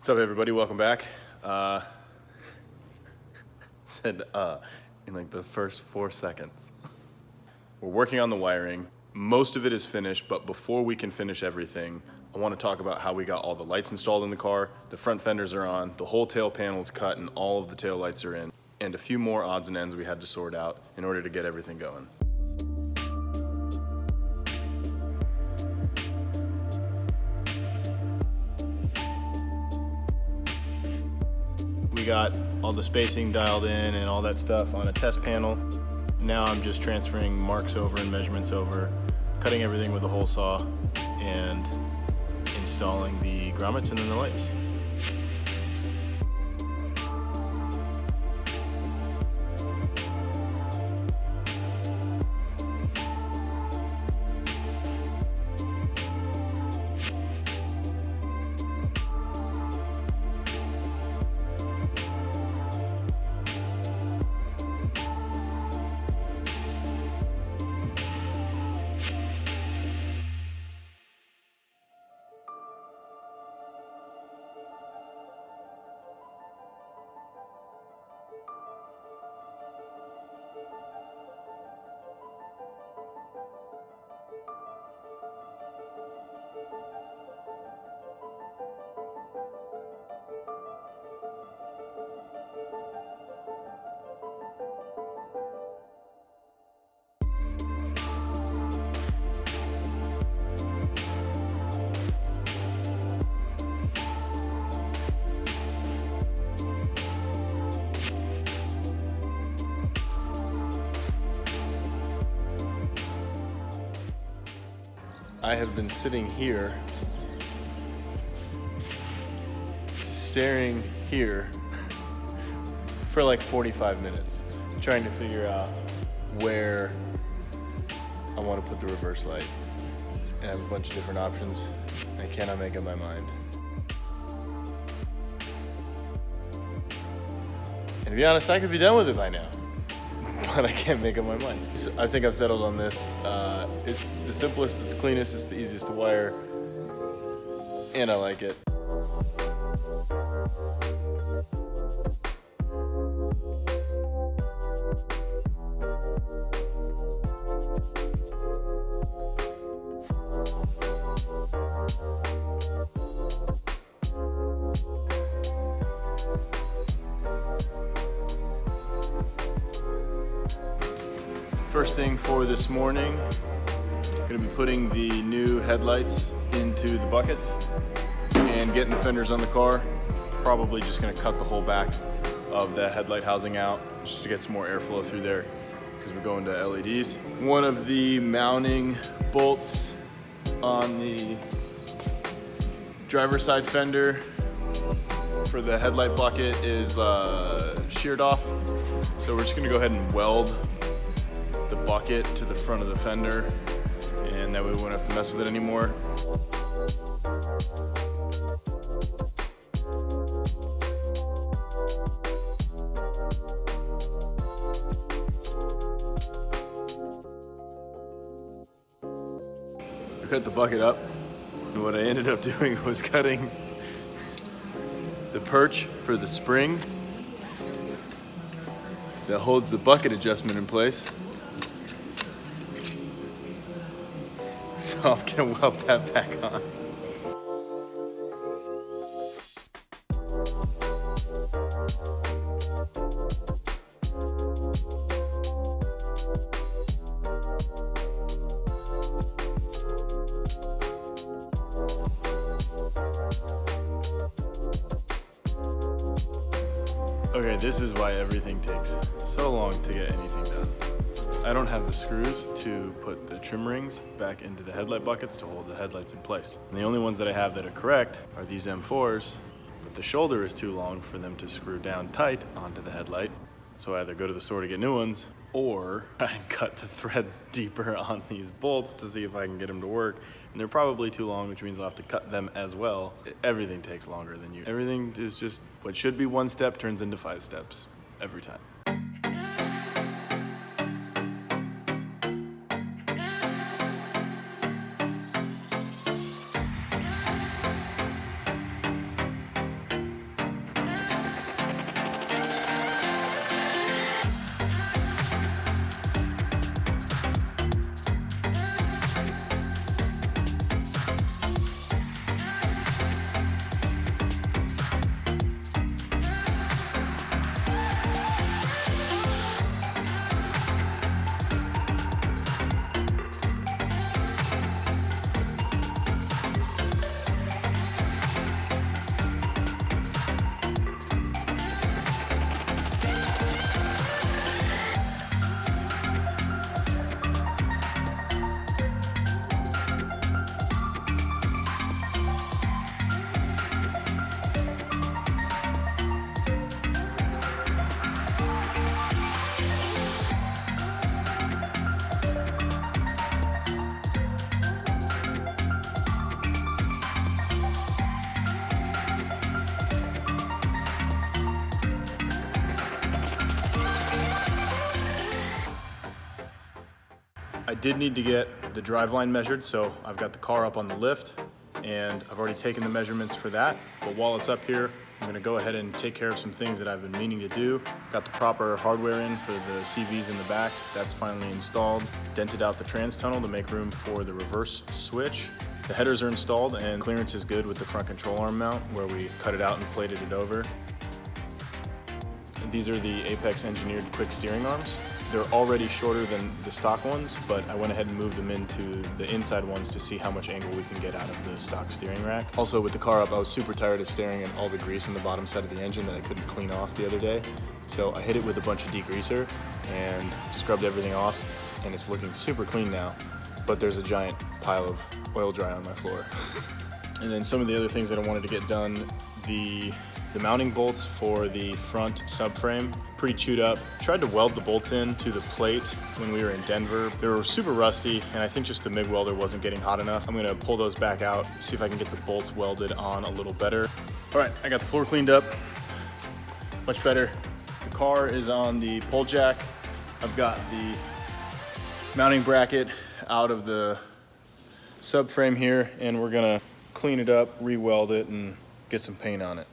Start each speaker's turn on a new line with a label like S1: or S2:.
S1: What's up, everybody? Welcome back. Said in like the first 4 seconds. We're working on the wiring. Most of it is finished, but before we can finish everything, I want to talk about how we got all the lights installed in the car. The front fenders are on, the whole tail panel is cut, and all of the tail lights are in, and a few more odds and ends we had to sort out in order to get everything going. We got all the spacing dialed in and all that stuff on a test panel. Now I'm just transferring marks over and measurements over, cutting everything with a hole saw, and installing the grommets and then the lights. I have been sitting here, staring here for like 45 minutes, trying to figure out where I want to put the reverse light. And I have a bunch of different options, and I cannot make up my mind. And to be honest, I could be done with it by now, but I can't make up my mind. So I think I've settled on this. It's the simplest, it's the cleanest, it's the easiest to wire, and I like it. First thing for this morning, I'm gonna be putting the new headlights into the buckets and getting the fenders on the car. Probably just gonna cut the whole back of the headlight housing out just to get some more airflow through there because we're going to LEDs. One of the mounting bolts on the driver's side fender for the headlight bucket is sheared off. So we're just gonna go ahead and weld the bucket to the front of the fender, and that way we won't have to mess with it anymore. I cut the bucket up, and what I ended up doing was cutting the perch for the spring that holds the bucket adjustment in place. So I'm gonna weld that back on. Okay, this is why everything takes so long to get anything done. I don't have the screws to put the trim rings back into the headlight buckets to hold the headlights in place. And the only ones that I have that are correct are these M4s, but the shoulder is too long for them to screw down tight onto the headlight. So I either go to the store to get new ones, or try and cut the threads deeper on these bolts to see if I can get them to work. And they're probably too long, which means I'll have to cut them as well. Everything takes longer than you. Everything is just, what should be 1 step turns into 5 steps every time. I did need to get the driveline measured, so I've got the car up on the lift and I've already taken the measurements for that. But while it's up here, I'm gonna go ahead and take care of some things that I've been meaning to do. Got the proper hardware in for the CVs in the back. That's finally installed. Dented out the trans tunnel to make room for the reverse switch. The headers are installed and clearance is good with the front control arm mount where we cut it out and plated it over. These are the Apex engineered quick steering arms. They're already shorter than the stock ones, but I went ahead and moved them into the inside ones to see how much angle we can get out of the stock steering rack. Also, with the car up, I was super tired of staring at all the grease on the bottom side of the engine that I couldn't clean off the other day. So I hit it with a bunch of degreaser and scrubbed everything off, and it's looking super clean now, but there's a giant pile of oil dry on my floor. And then some of the other things that I wanted to get done, the mounting bolts for the front subframe, pretty chewed up. Tried to weld the bolts in to the plate when we were in Denver. They were super rusty, and I think just the MIG welder wasn't getting hot enough. I'm gonna pull those back out, see if I can get the bolts welded on a little better. All right, I got the floor cleaned up, much better. The car is on the pull jack. I've got the mounting bracket out of the subframe here, and we're gonna clean it up, re-weld it, and get some paint on it.